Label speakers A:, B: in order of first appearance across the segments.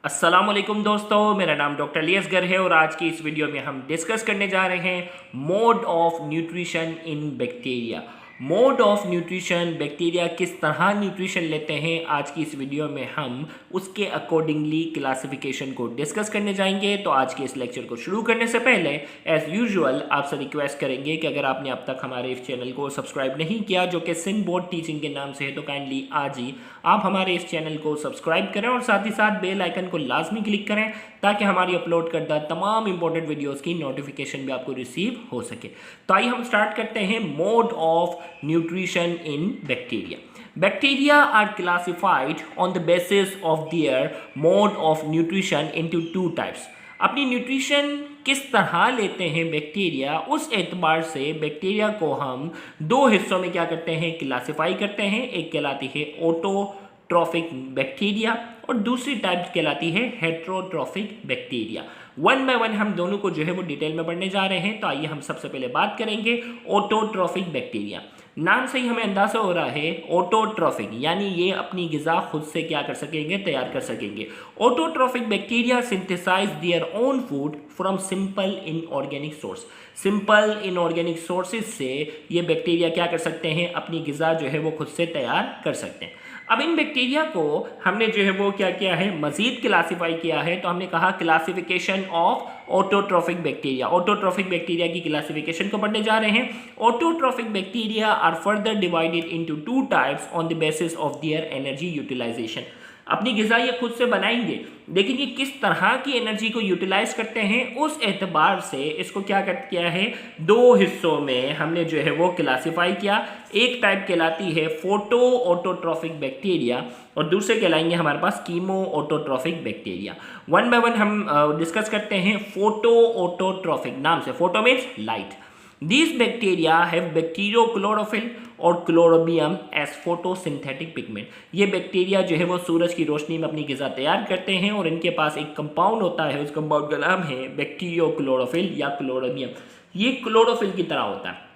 A: अस्सलामुअलैकुम दोस्तों, मेरा नाम डॉक्टर लियसगर है और आज की इस वीडियो में हम डिस्कस करने जा रहे हैं mode of nutrition in bacteria. Mode of nutrition, bacteria किस तरह न्यूट्रिशन लेते हैं, आज की इस वीडियो में हम उसके अकॉर्डिंगली क्लासिफिकेशन को डिस्कस करने जाएंगे। तो आज के इस लेक्चर को शुरू करने से पहले एज़ यूजुअल आपसे रिक्वेस्ट करेंगे कि अगर आपने अब तक हमारे इस चैनल को सब्सक्राइब नहीं किया, जो कि सिंध बोर्ड टीचिंग के नाम से है, तो काइंडली आज ही आप हमारे इस चैनल को सब्सक्राइब करें और साथ ही साथ बेल आइकन को लाजमी क्लिक करें ताकि हमारी अपलोड करदा तमाम इंपॉर्टेंट वीडियोस की नोटिफिकेशन भी आपको रिसीव हो सके। तो आइए हम स्टार्ट करते हैं mode of nutrition in bacteria. Bacteria are classified on the basis of their mode of nutrition into two types. अपनी न्यूट्रिशन किस तरह लेते हैं बैक्टीरिया, उस एतबार से बैक्टीरिया को हम दो हिस्सों में क्या करते हैं, क्लासिफाई करते हैं। एक कहलाती है ऑटोट्रॉफिक बैक्टीरिया और दूसरी टाइप कहलाती है heterotrophic bacteria. One by one हम दोनों को जो है वो डिटेल में पढ़ने जा रहे हैं। तो आइए हम सबसे पहले बात करेंगे ऑटोट्रॉफिक बैक्टीरिया। नाम से ही हमें अंदाजा हो रहा है ऑटोट्रॉफिक, यानी ये अपनी गिजा खुद से क्या कर सकेंगे, तैयार कर सकेंगे। Autotrophic bacteria synthesize their own food from simple inorganic source. Simple inorganic sources से ये बैक्टीरिया क्या कर सकते हैं, अपनी गिजा जो है वो खुद से तैयार कर सकते हैं। अब इन बैक्टीरिया को हमने जो है वो क्या किया है, मजीद क्लासीफाई किया है। तो हमने कहा classification of autotrophic bacteria. Autotrophic bacteria की क्लासिफिकेशन को पढ़ने जा रहे हैं। Autotrophic bacteria are further divided into two types on the basis of their energy utilization. अपनी गिजा ये खुद से बनाएंगे, लेकिन ये किस तरह की एनर्जी को यूटिलाइज करते हैं उस एतबार से इसको क्या कर किया है, दो हिस्सों में हमने जो है वो क्लासीफाई किया। एक टाइप कहलाती है फोटो ऑटोट्रॉफिक बैक्टीरिया और दूसरे कहलाएंगे हमारे पास chemo autotrophic bacteria. One by one हम डिस्कस करते हैं फोटो ऑटोट्रॉफिक। नाम से photo means light. These bacteria have bacteriochlorophyll और क्लोरोबियम एज फोटोसिंथेटिक पिगमेंट। ये बैक्टीरिया जो है वो सूरज की रोशनी में अपनी गिजा तैयार करते हैं और इनके पास एक कंपाउंड होता है, उस कंपाउंड का नाम है बैक्टीरियोक्लोरोफिल या क्लोरोबियम। ये क्लोरोफिल की तरह होता है।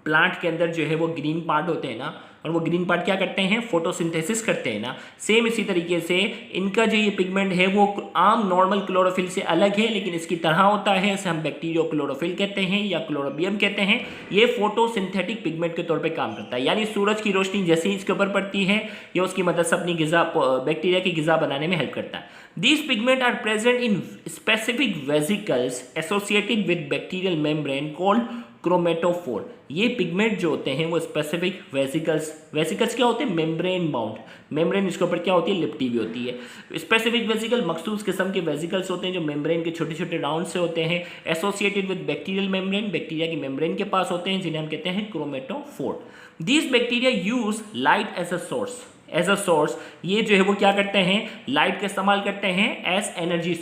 A: प्लांट के अंदर जो है वो ग्रीन पार्ट होते हैं ना, और वो ग्रीन पार्ट क्या करते हैं, फोटोसिंथेसिस करते हैं ना। सेम इसी तरीके से इनका जो ये पिगमेंट है वो आम नॉर्मल क्लोरोफिल से अलग है, लेकिन इसकी तरह होता है। इसे हम बैक्टीरियोक्लोरोफिल कहते हैं या क्लोरोबियम कहते हैं। ये फोटोसिंथेटिक पिगमेंट के तौर पे काम करता है, यानी सूरज की रोशनी जैसे ही इसके ऊपर पड़ती है ये उसकी मदद से अपनी गिजा, बैक्टीरिया की गिजा बनाने में हेल्प करता है। These pigments are present in specific vesicles associated with bacterial membrane called chromatophore. ये पिगमेंट जो होते हैं वो स्पेसिफिक वेसिकल्स क्या होते हैं, मेम्ब्रेन बाउंड। मेम्ब्रेन इसके ऊपर क्या होती है, लिपटी हुई होती है। स्पेसिफिक वेसिकल मखसूस किस्म के वेसिकल्स होते हैं जो मेम्ब्रेन के छोटे छोटे राउंड से होते हैं, associated with bacterial membrane, bacteria की मेम्ब्रेन के पास होते हैं, जिन्हें हम कहते हैं chromatophore. These bacteria use light as a source. ये जो है वो क्या करते हैं, लाइट का इस्तेमाल करते हैं एज एनर्जी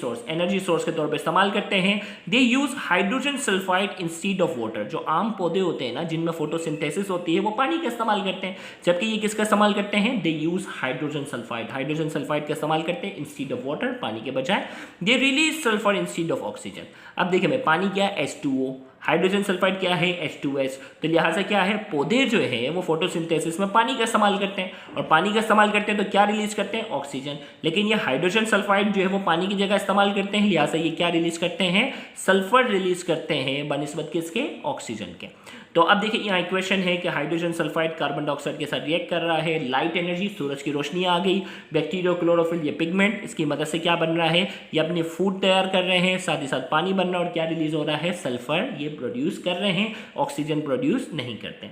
A: सोर्स के तौर पे इस्तेमाल करते हैं। They use hydrogen sulphide instead of water. जो आम पौधे होते हैं ना जिनमें फोटोसिंथेसिस होती है वो पानी का इस्तेमाल करते हैं, जबकि ये किसका इस्तेमाल करते हैं, दे यूज हाइड्रोजन सल्फाइड का इस्तेमाल करते हैं इंस्टीड ऑफ वाटर, पानी के बजाय। They release sulphur instead of oxygen. अब देखिए मैं, पानी क्या है, H2O, हाइड्रोजन सल्फाइड क्या है, H2S। तो लिहाजा क्या है, पौधे जो है वो फोटोसिंथेसिस में पानी का इस्तेमाल करते हैं, और पानी का इस्तेमाल करते हैं तो क्या रिलीज करते हैं, ऑक्सीजन। लेकिन ये हाइड्रोजन सल्फाइड जो है वो पानी की जगह इस्तेमाल करते हैं, लिहाजा ये क्या रिलीज करते हैं, सल्फर रिलीज करते हैं बनिस्बत किसके, ऑक्सीजन के। तो अब देखिए यहाँ इक्वेशन है कि हाइड्रोजन सल्फाइड कार्बन डाइऑक्साइड के साथ रिएक्ट कर रहा है, लाइट एनर्जी, सूरज की रोशनी आ गई, बैक्टीरियोक्लोरोफिल ये पिगमेंट, इसकी मदद से क्या बन रहा है, ये अपने फूड तैयार कर रहे हैं, साथ ही साथ पानी बन रहा है, और क्या रिलीज हो रहा है, सल्फर ये प्रोड्यूस कर रहे हैं, ऑक्सीजन प्रोड्यूस नहीं करते।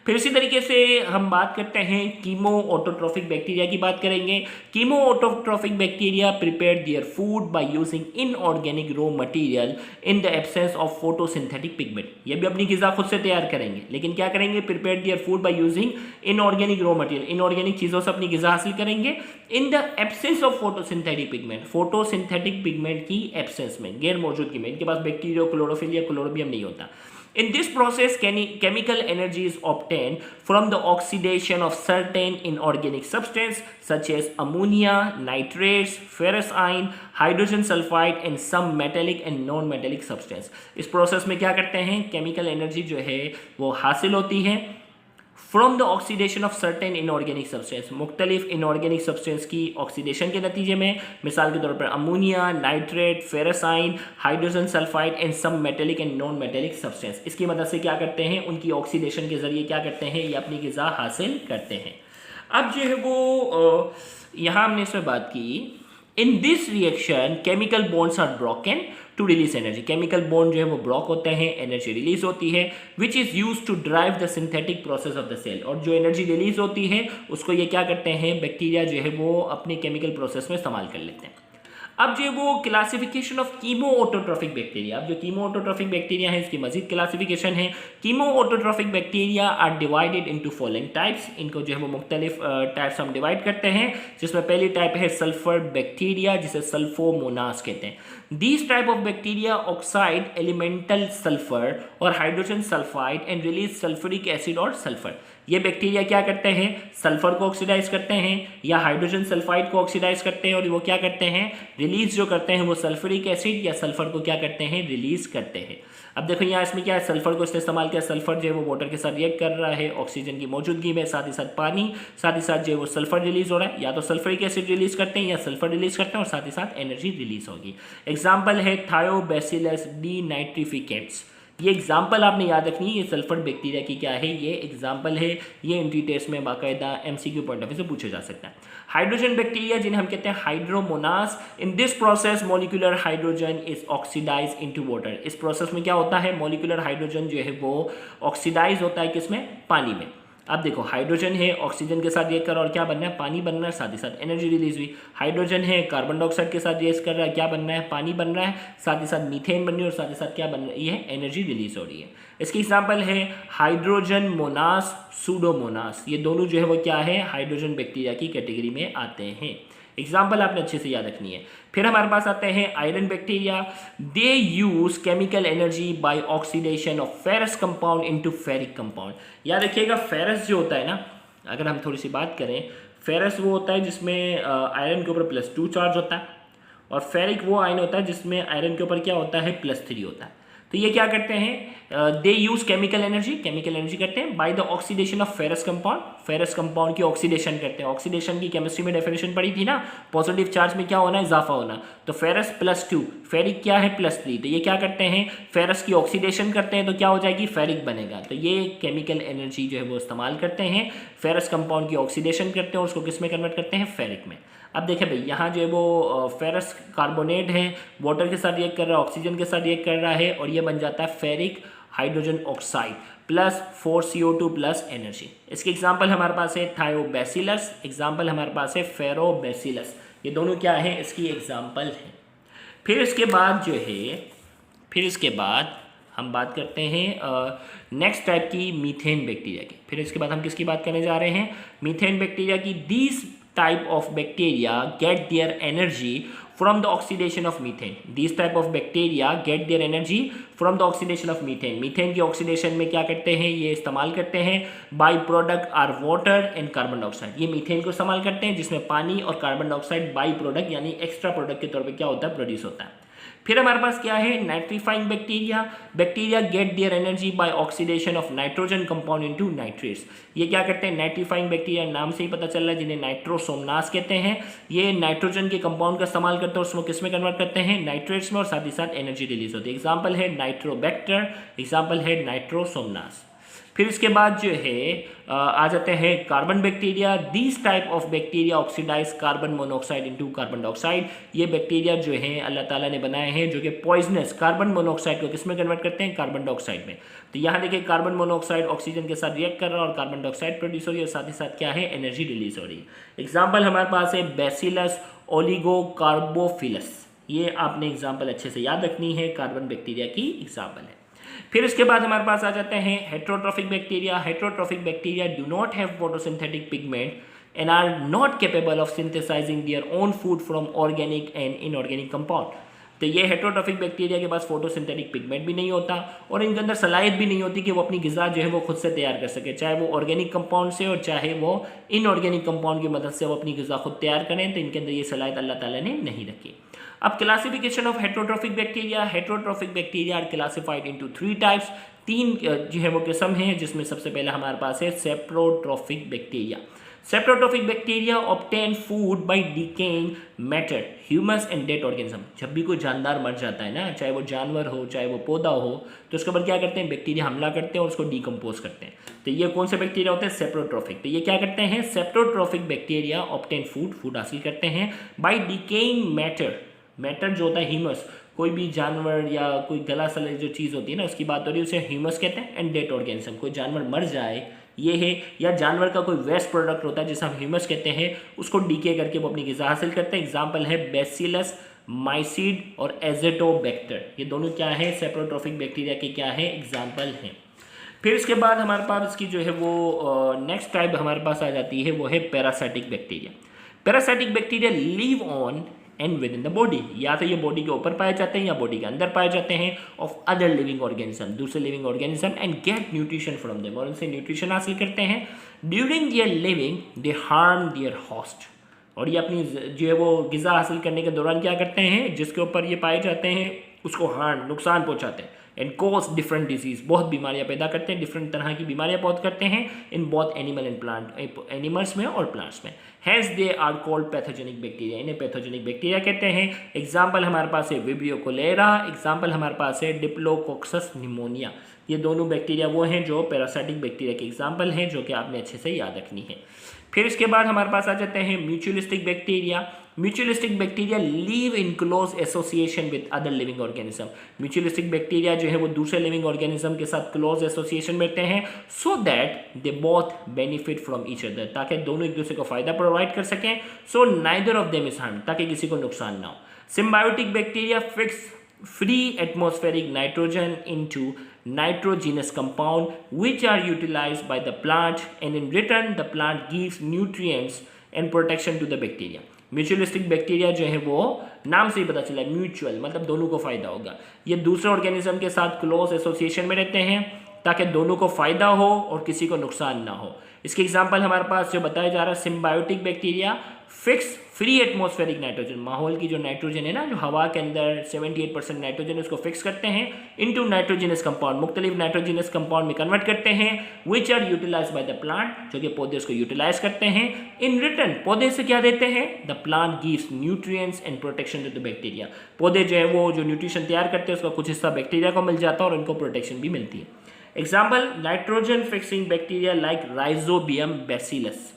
A: फिर इसी तरीके से हम बात करते हैं कीमो ऑटोट्रॉफिक बैक्टीरिया की बात करेंगे। Chemo autotrophic bacteria prepare their food by using inorganic raw material in the absence of photosynthetic pigment. ये भी अपनी गिजा खुद से तैयार करेंगे, लेकिन क्या करेंगे, prepare their food by using inorganic raw material, inorganic चीज़ों से अपनी गिजा हासिल करेंगे in the absence of photosynthetic pigment, photosynthetic pigment की एब्सेंस में, गैर मौजूदगी में। इनके पास बैक्टीरियोक्लोरोफिल या क्लोरोबियम नहीं होता। In this process, chemical energy is obtained from the oxidation of certain inorganic substances such as ammonia, nitrates, ferrous ion, hydrogen sulfide and some metallic and non-metallic substance। इस process में क्या करते हैं, chemical energy जो है वो हासिल होती है from the oxidation of certain inorganic substance, मुख्तलिफ इनऑर्गेनिक सब्सटेंस की ऑक्सीडेशन के नतीजे में, मिसाल के तौर पर अमोनिया, नाइट्रेट, फेरसाइन, hydrogen sulphide and some metallic and non metallic substance, इसकी मदद से क्या करते हैं, उनकी ऑक्सीडेशन के जरिए क्या करते हैं, ये अपनी ग़िज़ा हासिल करते हैं। अब जो है वो यहाँ हमने इसमें बात की, in this reaction chemical bonds are broken to release energy, chemical bond जो है वो ब्लॉक होते हैं, एनर्जी रिलीज होती है, which is use to drive the synthetic process of the cell, और जो एनर्जी रिलीज होती है उसको ये क्या करते हैं, बैक्टीरिया जो है वो अपने केमिकल प्रोसेस में इस्तेमाल कर लेते हैं। अब जो वो classification of chemo autotrophic bacteria, अब जो कीमो ऑटोट्रॉफिक बैक्टीरिया है इसकी मजीद क्लासिफिकेशन है। Chemo autotrophic bacteria are divided into following types, इनको जो है वो मुख्तलिफ टाइप्स हम डिवाइड करते हैं, जिसमें पहली टाइप है सल्फर बैक्टीरिया, जिसे सल्फोमोनास कहते हैं। These type of bacteria oxide elemental sulfur और hydrogen sulphide and release sulphuric acid और सल्फर। ये बैक्टीरिया क्या करते हैं, सल्फर को ऑक्सीडाइज करते हैं या हाइड्रोजन सल्फाइड को ऑक्सीडाइज करते हैं, और वो क्या करते हैं, रिलीज जो करते हैं वो सल्फ्यूरिक एसिड या सल्फर को क्या करते हैं, रिलीज करते हैं। अब देखो यहाँ इसमें क्या है, सल्फर को इसने इस्तेमाल किया, सल्फर जो है वो वाटर के साथ रिएक्ट कर रहा है ऑक्सीजन की मौजूदगी में, साथ ही साथ पानी, साथ ही साथ जो है वो सल्फर रिलीज हो रहा है, या तो सल्फ्यूरिक एसिड रिलीज करते हैं या सल्फर रिलीज करते हैं, और साथ ही साथ एनर्जी रिलीज होगी। एग्जाम्पल है थायोबैसिलस डी नाइट्रिफिकेंट्स, ये एग्जाम्पल आपने याद रखनी है, ये सल्फर बैक्टीरिया की क्या है, ये एग्जाम्पल है, ये एंट्री टेस्ट में बाकायदा एमसीक्यू पॉइंट ऑफ व्यू से पूछा जा सकता है। हाइड्रोजन बैक्टीरिया जिन्हें हम कहते हैं hydromonas, in this process molecular hydrogen is oxidise into water, इस प्रोसेस में क्या होता है, मॉलिक्यूलर हाइड्रोजन जो है वो ऑक्सीडाइज होता है किसमें, पानी में। अब देखो हाइड्रोजन है, ऑक्सीजन के साथ रिएक्ट कर रहा है और क्या बनना है, पानी बनना है, साथ ही साथ एनर्जी रिलीज हुई। हाइड्रोजन है, कार्बन डाइऑक्साइड के साथ रिएक्ट कर रहा है, क्या बनना है, पानी बन रहा है, साथ ही साथ मीथेन बन रही है, और साथ ही साथ क्या बन रही है, एनर्जी रिलीज हो रही है। इसकी एग्जाम्पल है हाइड्रोजन मोनास, सूडोमोनास, ये दोनों जो है वो क्या है, हाइड्रोजन बैक्टीरिया की कैटेगरी में आते हैं। एग्जाम्पल आपने अच्छे से याद रखनी है। फिर हमारे पास आते हैं iron bacteria, they use chemical energy by oxidation of ferrous compound into ferric compound. याद रखिएगा फेरस जो होता है ना, अगर हम थोड़ी सी बात करें, फेरस वो होता है जिसमें आयरन के ऊपर +2 चार्ज होता है, और फेरिक वो आयन होता है जिसमें आयरन के ऊपर क्या होता है, +3 होता है। तो ये क्या करते हैं, दे यूज केमिकल एनर्जी करते हैं by the oxidation of ferrous compound, ferrous compound की ऑक्सीडेशन करते हैं। ऑक्सीडेशन की केमिस्ट्री में डेफिनेशन पड़ी थी ना, पॉजिटिव चार्ज में क्या होना, इजाफा होना, तो फेरस +2, फेरिक क्या है +3, तो ये क्या करते हैं, फेरस की ऑक्सीडेशन करते हैं, तो क्या हो जाएगी, फेरिक बनेगा। तो ये केमिकल एनर्जी जो है वो इस्तेमाल करते हैं, फेरस कंपाउंड की ऑक्सीडेशन करते हैं और उसको किस में कन्वर्ट करते हैं, फेरिक में। अब देखें भाई यहाँ जो है वो फेरस कार्बोनेट है, वाटर के साथ रिएक्ट कर रहा है, ऑक्सीजन के साथ रिएक्ट कर रहा है, और ये बन जाता है ferric hydrogen oxide +4CO2 plus energy. इसकी एग्जांपल हमारे पास है थायोबैसिलस, एग्जांपल हमारे पास है फेरोबैसिलस, ये दोनों क्या है, इसकी एग्जांपल है। फिर इसके बाद हम बात करते हैं नेक्स्ट टाइप की मीथेन बैक्टीरिया की। फिर इसके बाद हम किसकी बात करने जा रहे हैं, मीथेन बैक्टीरिया की। These type of bacteria get their energy from the oxidation of methane. These type of bacteria get their energy from the oxidation of methane. Methane की ऑक्सीडेशन में क्या करते हैं, ये इस्तेमाल करते हैं, by product are water and carbon dioxide. ये मीथेन को इस्तेमाल करते हैं जिसमें पानी और कार्बन डाइऑक्साइड बाई प्रोडक्ट यानी एक्स्ट्रा प्रोडक्ट के तौर पे क्या होता है, प्रोड्यूस होता है। फिर हमारे पास क्या है, nitrifying bacteria, bacteria get their energy by oxidation of nitrogen compound into nitrates. ये क्या करते हैं, नाइट्रीफाइंग बैक्टीरिया, नाम से ही पता चल रहा है, जिन्हें नाइट्रोसोमनास कहते हैं। ये नाइट्रोजन के कंपाउंड का इस्तेमाल करते हैं और उसको किस में कन्वर्ट करते हैं, नाइट्रेट्स में, और साथ ही साथ एनर्जी रिलीज होती है। एग्जाम्पल है नाइट्रोबैक्टर, एग्जाम्पल है नाइट्रोसोमनास। फिर इसके बाद जो है आ जाते हैं carbon bacteria. This type of bacteria oxidise carbon monoxide into carbon dioxide. ये बैक्टीरिया जो है अल्लाह ताला ने बनाए हैं जो कि पॉइजनस कार्बन मोनोऑक्साइड को किस में कन्वर्ट करते हैं, कार्बन डाइऑक्साइड में। तो यहाँ देखिए कार्बन मोनोऑक्साइड ऑक्सीजन के साथ रिएक्ट कर रहा है और कार्बन डाइऑक्साइड प्रोड्यूस हो रही है, और साथ ही साथ क्या है, एनर्जी रिलीज हो रही है। एग्जाम्पल हमारे पास है बैसिलस ओलिगोकार्बोफिलस। ये आपने एग्जाम्पल अच्छे से याद रखनी है, कार्बन बैक्टीरिया की एग्जाम्पल है। फिर इसके बाद हमारे पास आ जाते हैं heterotrophic bacteria. Heterotrophic bacteria do not have photosynthetic pigment and are not capable of synthesising their own food from organic and inorganic compound. तो ये हेट्रोट्रॉफिक बैक्टीरिया के पास फोटोसिंथेटिक पिगमेंट भी नहीं होता और इनके अंदर सलाहियत भी नहीं होती कि वो अपनी ग़िज़ा जो है वो खुद से तैयार कर सके, चाहे वो ऑर्गेनिक कंपाउंड से और चाहे वो इनऑर्गेनिक कंपाउंड की मदद से वो अपनी ग़िज़ा खुद तैयार करें। तो इनके अंदर ये सलाहियत अल्लाह ताला ने नहीं रखी। अब classification of heterotrophic bacteria, heterotrophic bacteria are classified into 3 types, 3 जो है वो किस्म हैं, जिसमें सबसे पहले हमारे पास है saprotrophic bacteria. Saprotrophic bacteria obtain food by decaying matter, humus and dead organism. जब भी कोई जानदार मर जाता है ना, चाहे वो जानवर हो चाहे वो पौधा हो, तो उसके ऊपर क्या करते हैं, बैक्टीरिया हमला करते हैं और उसको डिकम्पोज करते हैं। तो ये कौन से बैक्टीरिया होते हैं, सेप्रोट्रोफिक। तो ये क्या करते हैं, सेप्रोट्रोफिक बैक्टीरिया ऑब्टेन फूड हासिल करते हैं बाय डिकेइंग मैटर, मैटर जो होता है ह्यूमस, कोई भी जानवर या कोई गला सले जो चीज़ होती है ना, उसकी बात हो रही है, उसे ह्यूमस कहते हैं। एंड डेड ऑर्गेनिज्म, कोई जानवर मर जाए ये है, या जानवर का कोई वेस्ट प्रोडक्ट होता है जिसे हम ह्यूमस कहते हैं, उसको डीके करके वो अपनी ग़िज़ा हासिल करते हैं। एग्जाम्पल है बैसिलस माइसीड और एजेटोबैक्टर, ये दोनों क्या है, सेप्रोट्रोफिक बैक्टीरिया के क्या है, एग्जाम्पल हैं। फिर इसके बाद हमारे पास इसकी जो है वो नेक्स्ट टाइप हमारे पास आ जाती है, वो है parasitic bacteria. Parasitic bacteria live on and with in the body, या तो ये बॉडी के ऊपर पाए जाते हैं या बॉडी के अंदर पाए जाते हैं, ऑफ अदर लिविंग ऑर्गेनिज्म, दूसरे living organism, and get nutrition from them, और उनसे न्यूट्रिशन हासिल करते हैं। During their living they harm their host, और ये अपनी जो है वो ग़िज़ा हासिल करने के दौरान क्या करते हैं, जिसके ऊपर ये पाए जाते हैं उसको हार्म, नुकसान पहुँचाते हैं। एंड कॉज डिफरेंट डिजीज, बहुत बीमारियां पैदा करते हैं, डिफरेंट तरह की बीमारियां बहुत करते हैं in both animal and plant, animals में और प्लांट्स में। Hence they are called pathogenic bacteria, इन्हें पैथोजेनिक बैक्टीरिया कहते हैं। एग्जाम्पल हमारे पास है विब्रियो कोलेरा, एग्जाम्पल हमारे पास है डिप्लोकोक्सस निमोनिया। ये दोनों बैक्टीरिया वो हैं जो पैरासाइटिक बैक्टीरिया के एग्जाम्पल हैं, जो कि आपने अच्छे से याद रखनी है। फिर इसके बाद हमारे पास आ जाते हैं mutualistic bacteria. Mutualistic bacteria live in close association with other living organism. Mutualistic bacteria जो है वो दूसरे लिविंग ऑर्गेनिज्म के साथ क्लोज एसोसिएशन में रहते हैं, so that they both benefit from each other, ताकि दोनों एक दूसरे को फायदा प्रोवाइड कर सकें। So neither of them is harm, ताकि किसी को नुकसान ना हो। Symbiotic bacteria fix free atmospheric nitrogen into nitrogenous compound which are utilized by the plant, and in return the plant gives nutrients and protection to the bacteria. Mutualistic bacteria जो है वो नाम से ही पता चला, म्यूचुअल मतलब दोनों को फायदा होगा। ये दूसरे ऑर्गेनिज्म के साथ क्लोज एसोसिएशन में रहते हैं ताकि दोनों को फायदा हो और किसी को नुकसान ना हो। इसके एग्जाम्पल हमारे पास जो बताया जा रहा है, symbiotic bacteria fix free atmospheric nitrogen, माहौल की जो नाइट्रोजन है ना, जो हवा के अंदर 78% नाइट्रोजन, उसको फिक्स करते हैं इनटू नाइट्रोजिनस कंपाउंड, मुख्तलिफ नाइट्रोजिनस कंपाउंड में कन्वर्ट करते हैं, which are utilise by the plant, जो कि पौधे उसको यूटिलाइज करते हैं। इन रिटर्न पौधे से क्या देते हैं, the plant gives nutrients and protection to the bacteria. पौधे जो है वो जो न्यूट्रिशन तैयार करते हैं उसका कुछ हिस्सा बैक्टीरिया को मिल जाता है और उनको प्रोटेक्शन भी मिलती है। Example nitrogen fixing bacteria like rhizobium bacillus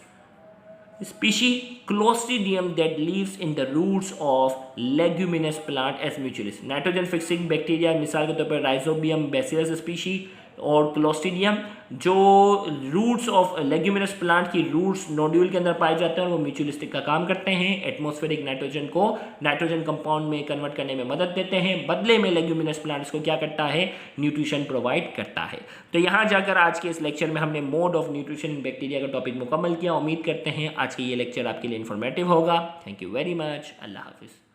A: species Clostridium that lives in the roots of leguminous plant as mutualis। Nitrogen fixing bacteria मिसाल के तौर पर राइजोबियम बैसिलस स्पीशी और क्लोस्ट्रीडियम जो रूट्स ऑफ लेग्यूमिनस प्लांट की रूट्स नोड्यूल के अंदर पाए जाते हैं और वो म्यूचुअलिस्टिक का काम करते हैं, एटमॉस्फेरिक नाइट्रोजन को नाइट्रोजन कंपाउंड में कन्वर्ट करने में मदद देते हैं, बदले में लेग्यूमिनस प्लांट्स को क्या करता है, न्यूट्रिशन प्रोवाइड करता है। तो यहाँ जाकर आज के इस लेक्चर में हमने mode of nutrition in bacteria का टॉपिक मुकम्मल किया। उम्मीद करते हैं आज के ये लेक्चर आपके लिए इन्फॉर्मेटिव होगा। Thank you very much. अल्लाह हाफिज़।